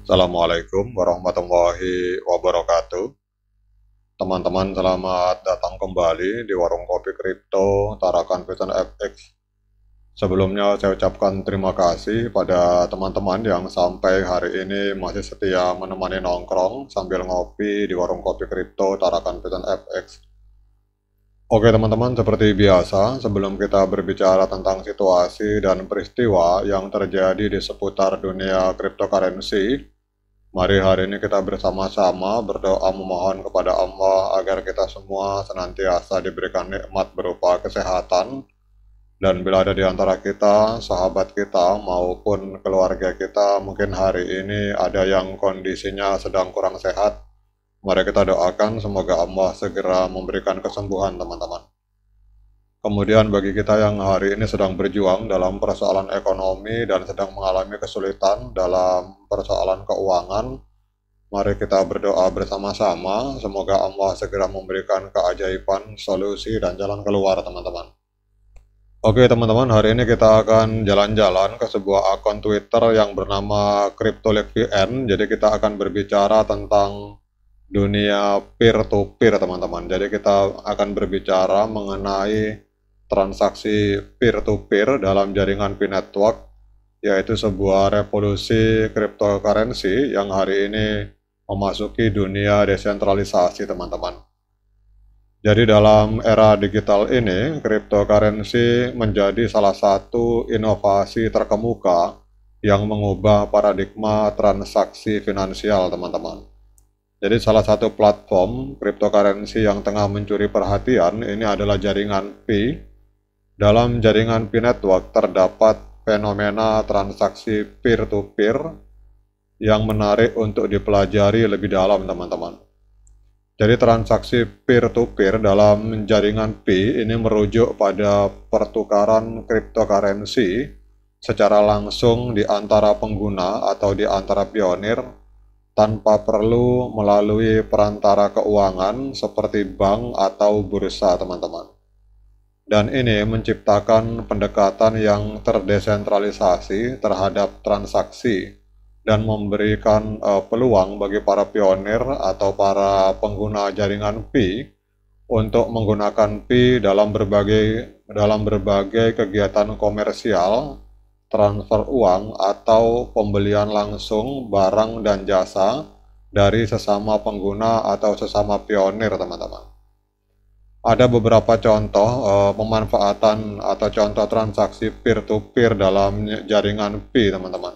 Assalamualaikum warahmatullahi wabarakatuh. Teman-teman, selamat datang kembali di Warung Kopi Kripto Tarakan Python FX. Sebelumnya saya ucapkan terima kasih pada teman-teman yang sampai hari ini masih setia menemani nongkrong sambil ngopi di Warung Kopi Kripto Tarakan Python FX. Oke teman-teman, seperti biasa, sebelum kita berbicara tentang situasi dan peristiwa yang terjadi di seputar dunia cryptocurrency, mari hari ini kita bersama-sama berdoa memohon kepada Allah agar kita semua senantiasa diberikan nikmat berupa kesehatan, dan bila ada di antara kita, sahabat kita maupun keluarga kita, mungkin hari ini ada yang kondisinya sedang kurang sehat, mari kita doakan semoga Allah segera memberikan kesembuhan teman-teman. Kemudian bagi kita yang hari ini sedang berjuang dalam persoalan ekonomi dan sedang mengalami kesulitan dalam persoalan keuangan, mari kita berdoa bersama-sama, semoga Allah segera memberikan keajaiban, solusi, dan jalan keluar teman-teman. Oke teman-teman, hari ini kita akan jalan-jalan ke sebuah akun Twitter yang bernama CryptoLeakVN. Jadi kita akan berbicara tentang dunia peer-to-peer teman-teman. Jadi kita akan berbicara mengenai transaksi peer-to-peer dalam jaringan P-Network, yaitu sebuah revolusi cryptocurrency yang hari ini memasuki dunia desentralisasi teman-teman. Jadi dalam era digital ini, cryptocurrency menjadi salah satu inovasi terkemuka yang mengubah paradigma transaksi finansial teman-teman. Jadi salah satu platform cryptocurrency yang tengah mencuri perhatian ini adalah jaringan Pi. Dalam jaringan Pi Network terdapat fenomena transaksi peer-to-peer yang menarik untuk dipelajari lebih dalam teman-teman. Jadi transaksi peer-to-peer dalam jaringan Pi ini merujuk pada pertukaran cryptocurrency secara langsung di antara pengguna atau di antara pionir tanpa perlu melalui perantara keuangan seperti bank atau bursa teman-teman. Dan ini menciptakan pendekatan yang terdesentralisasi terhadap transaksi dan memberikan peluang bagi para pionir atau para pengguna jaringan Pi untuk menggunakan Pi dalam berbagai kegiatan komersial, transfer uang, atau pembelian langsung barang dan jasa dari sesama pengguna atau sesama pionir teman-teman. Ada beberapa contoh pemanfaatan atau contoh transaksi peer-to-peer dalam jaringan Pi teman-teman.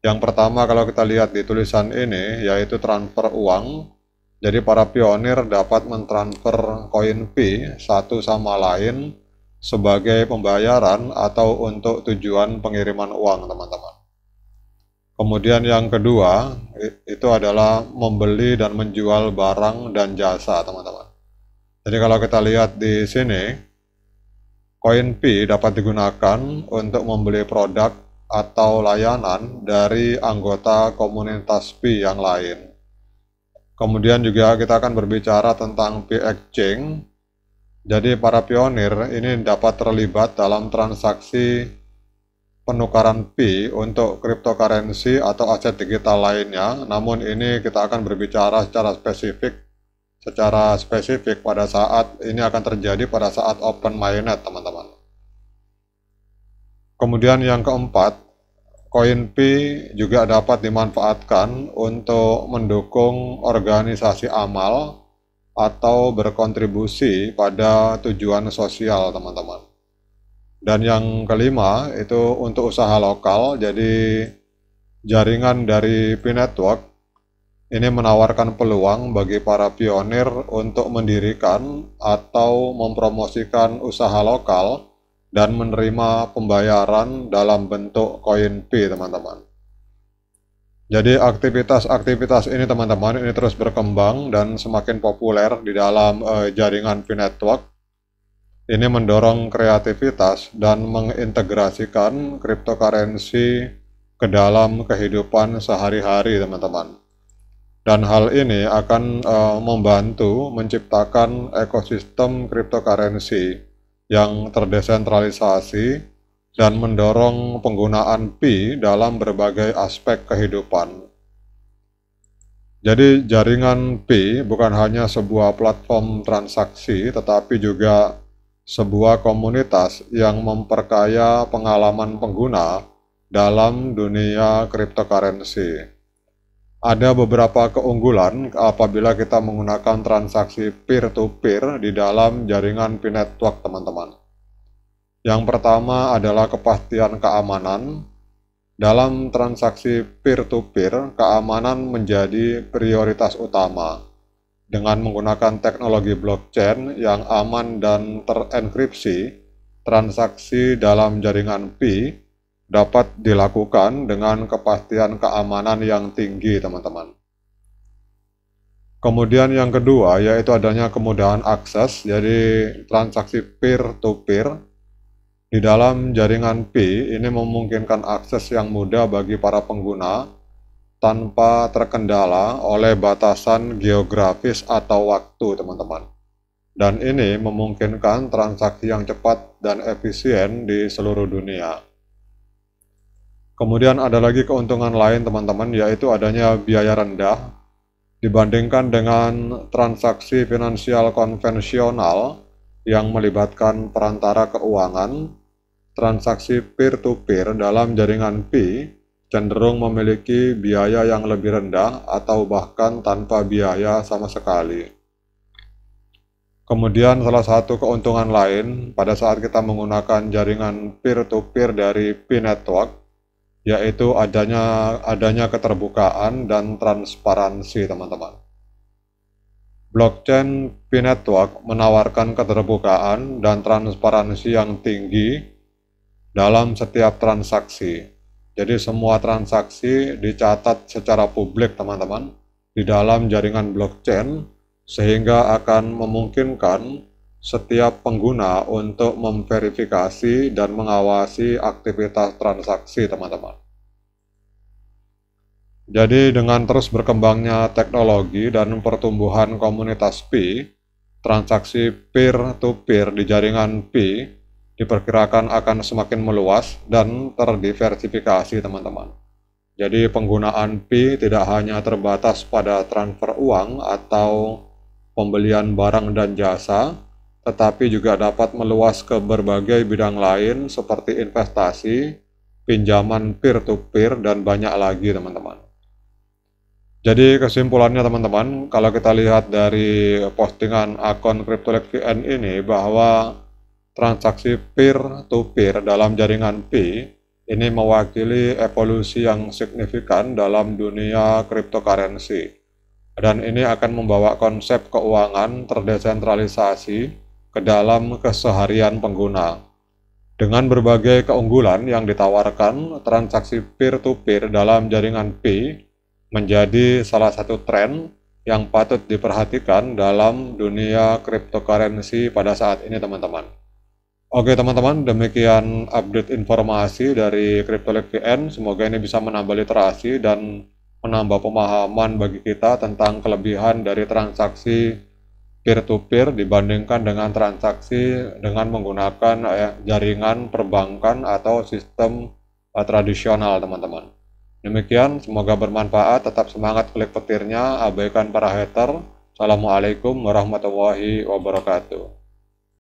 Yang pertama kalau kita lihat di tulisan ini yaitu transfer uang. Jadi para pionir dapat mentransfer koin Pi satu sama lain sebagai pembayaran atau untuk tujuan pengiriman uang teman-teman. Kemudian yang kedua itu adalah membeli dan menjual barang dan jasa teman-teman. Jadi kalau kita lihat di sini, koin Pi dapat digunakan untuk membeli produk atau layanan dari anggota komunitas Pi yang lain. Kemudian juga kita akan berbicara tentang Pi Exchange. Jadi para pionir ini dapat terlibat dalam transaksi penukaran Pi untuk cryptocurrency atau aset digital lainnya. Namun ini kita akan berbicara secara spesifik pada saat ini akan terjadi pada saat open mainnet teman-teman. Kemudian yang keempat, koin Pi juga dapat dimanfaatkan untuk mendukung organisasi amal atau berkontribusi pada tujuan sosial teman-teman. Dan yang kelima itu untuk usaha lokal. Jadi jaringan dari Pi Network ini menawarkan peluang bagi para pionir untuk mendirikan atau mempromosikan usaha lokal dan menerima pembayaran dalam bentuk koin Pi teman-teman. Jadi aktivitas-aktivitas ini teman-teman ini terus berkembang dan semakin populer di dalam jaringan Pi Network. Ini mendorong kreativitas dan mengintegrasikan cryptocurrency ke dalam kehidupan sehari-hari teman-teman. Dan hal ini akan membantu menciptakan ekosistem cryptocurrency yang terdesentralisasi dan mendorong penggunaan Pi dalam berbagai aspek kehidupan. Jadi jaringan Pi bukan hanya sebuah platform transaksi, tetapi juga sebuah komunitas yang memperkaya pengalaman pengguna dalam dunia cryptocurrency. Ada beberapa keunggulan apabila kita menggunakan transaksi peer-to-peer di dalam jaringan Pi Network, teman-teman. Yang pertama adalah kepastian keamanan. Dalam transaksi peer-to-peer, keamanan menjadi prioritas utama. Dengan menggunakan teknologi blockchain yang aman dan terenkripsi, transaksi dalam jaringan Pi dapat dilakukan dengan kepastian keamanan yang tinggi, teman-teman. Kemudian yang kedua yaitu adanya kemudahan akses, jadi transaksi peer-to-peer di dalam jaringan Pi ini memungkinkan akses yang mudah bagi para pengguna tanpa terkendala oleh batasan geografis atau waktu, teman-teman. Dan ini memungkinkan transaksi yang cepat dan efisien di seluruh dunia. Kemudian ada lagi keuntungan lain, teman-teman, yaitu adanya biaya rendah dibandingkan dengan transaksi finansial konvensional yang melibatkan perantara keuangan. Transaksi peer-to-peer dalam jaringan Pi cenderung memiliki biaya yang lebih rendah atau bahkan tanpa biaya sama sekali. Kemudian salah satu keuntungan lain pada saat kita menggunakan jaringan peer-to-peer dari Pi Network yaitu adanya keterbukaan dan transparansi, teman-teman. Blockchain Pi Network menawarkan keterbukaan dan transparansi yang tinggi dalam setiap transaksi. Jadi semua transaksi dicatat secara publik, teman-teman, di dalam jaringan blockchain, sehingga akan memungkinkan setiap pengguna untuk memverifikasi dan mengawasi aktivitas transaksi, teman-teman. Jadi dengan terus berkembangnya teknologi dan pertumbuhan komunitas Pi, transaksi peer-to-peer di jaringan Pi diperkirakan akan semakin meluas dan terdiversifikasi, teman-teman. Jadi penggunaan Pi tidak hanya terbatas pada transfer uang atau pembelian barang dan jasa, tetapi juga dapat meluas ke berbagai bidang lain seperti investasi, pinjaman peer-to-peer, dan banyak lagi, teman-teman. Jadi kesimpulannya, teman-teman, kalau kita lihat dari postingan akun CryptoLex.vn ini bahwa transaksi peer-to-peer dalam jaringan Pi ini mewakili evolusi yang signifikan dalam dunia cryptocurrency. Dan ini akan membawa konsep keuangan terdesentralisasi ke dalam keseharian pengguna. Dengan berbagai keunggulan yang ditawarkan, transaksi peer-to-peer dalam jaringan Pi menjadi salah satu tren yang patut diperhatikan dalam dunia cryptocurrency pada saat ini, teman-teman. Oke, teman-teman, demikian update informasi dari CryptoLex.vn. Semoga ini bisa menambah literasi dan menambah pemahaman bagi kita tentang kelebihan dari transaksi peer-to-peer dibandingkan dengan transaksi dengan menggunakan jaringan perbankan atau sistem tradisional, teman-teman. Demikian, semoga bermanfaat. Tetap semangat klik petirnya, abaikan para hater. Assalamualaikum warahmatullahi wabarakatuh.